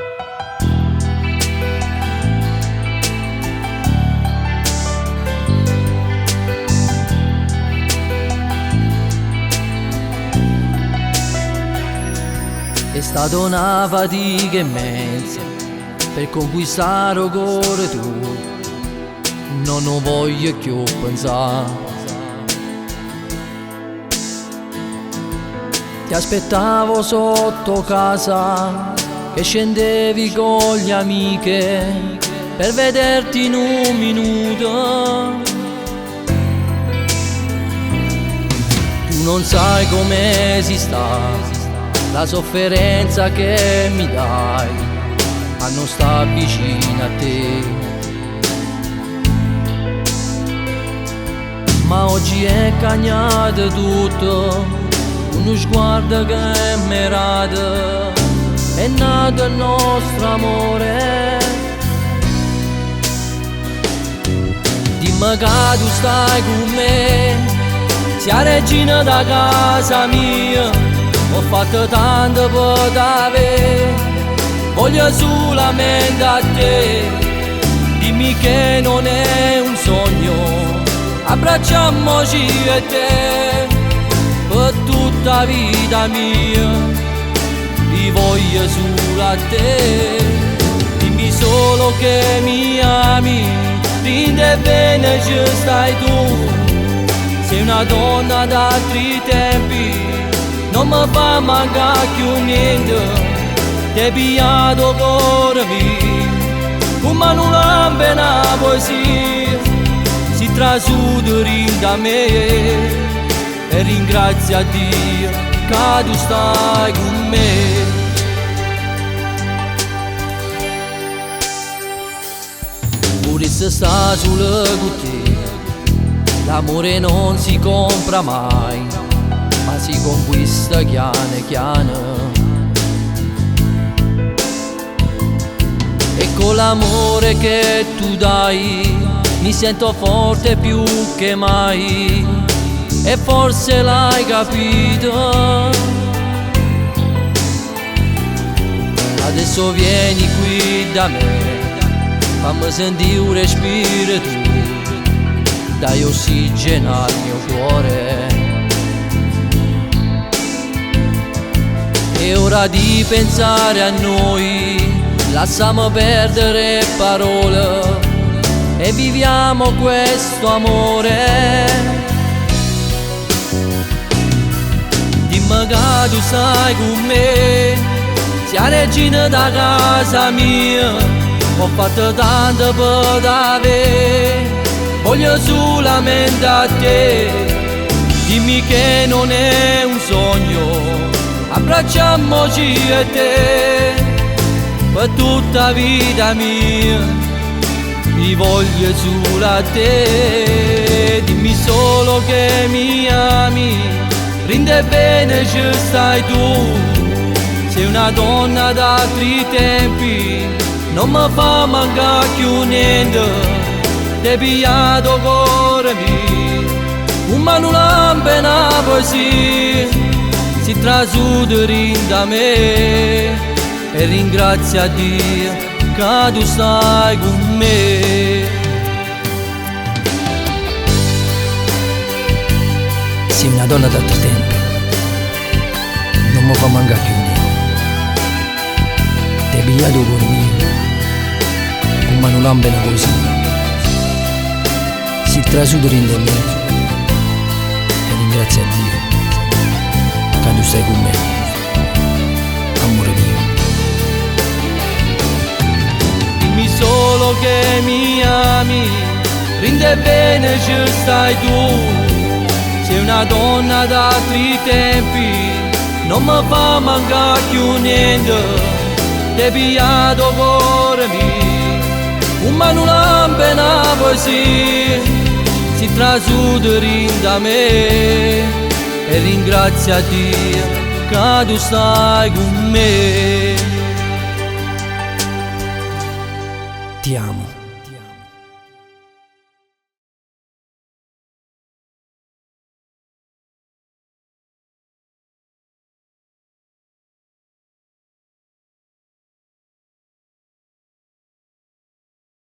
È stata una fatica immensa per conquistare il cuore tuo, non lo voglio più pensare. Ti aspettavo sotto casa, che scendevi con le amiche per vederti in un minuto. Tu non sai come si sta, la sofferenza che mi dai a non sta vicino a te. Ma oggi è cagnato tutto, uno sguardo che mi rade, è nato il nostro amore. Dimmi che tu stai con me, sia regina da casa mia. Ho fatto tanto per t'avere, voglio solamente a te. Dimmi che non è un sogno, abbracciamoci io e te per tutta la vita mia. Io voglio solo a te. Dimmi solo che mi ami, rinde bene ci stai tu. Sei una donna d'altri tempi, non mi fa mancare più niente. Ti pigliato cuore mio, come una pena poesia. Si trasuda da me e ringrazia Dio che tu stai con me. Pure se sta solo con te, l'amore non si compra mai, ma si conquista chiane chiane. E con l'amore che tu dai mi sento forte più che mai, e forse l'hai capito. Adesso vieni qui da me, fammi sentire un respiro tu, dai ossigeno al mio cuore. È ora di pensare a noi, lasciamo perdere parole e viviamo questo amore. Dimmi che tu stai con me, sia regina da casa mia. Ho fatto tanto per t'avere, voglio solamente a te. Dimmi che non è un sogno, abbracciamoci io e te per tutta la vita mia. Io voglio solo a te. Dimmi solo che mi ami, rinde bene ci stai tu. Sei una donna d'altri tempi, non mi fa mancare più niente. Ti pigliato cuore mio, come una pena poesia. Si trasuda da me e ringrazia Dio che tu stai con me. Sei una donna d'altri tempi, non mi fa mancare più niente. Ti hai pigliato cuore mio, come una lampada così. Si trasuda da me e ringrazia Dio che tu stai con me, amore mio. Dimmi solo che mi ami, rinde bene ci stai tu. Sei una donna d'altri tempi, non mi fa mancare più niente. Ti hai pigliato cuore mio, come una pena poesia. Si trasuda da me e ringrazia Dio che tu stai con me. Ti amo.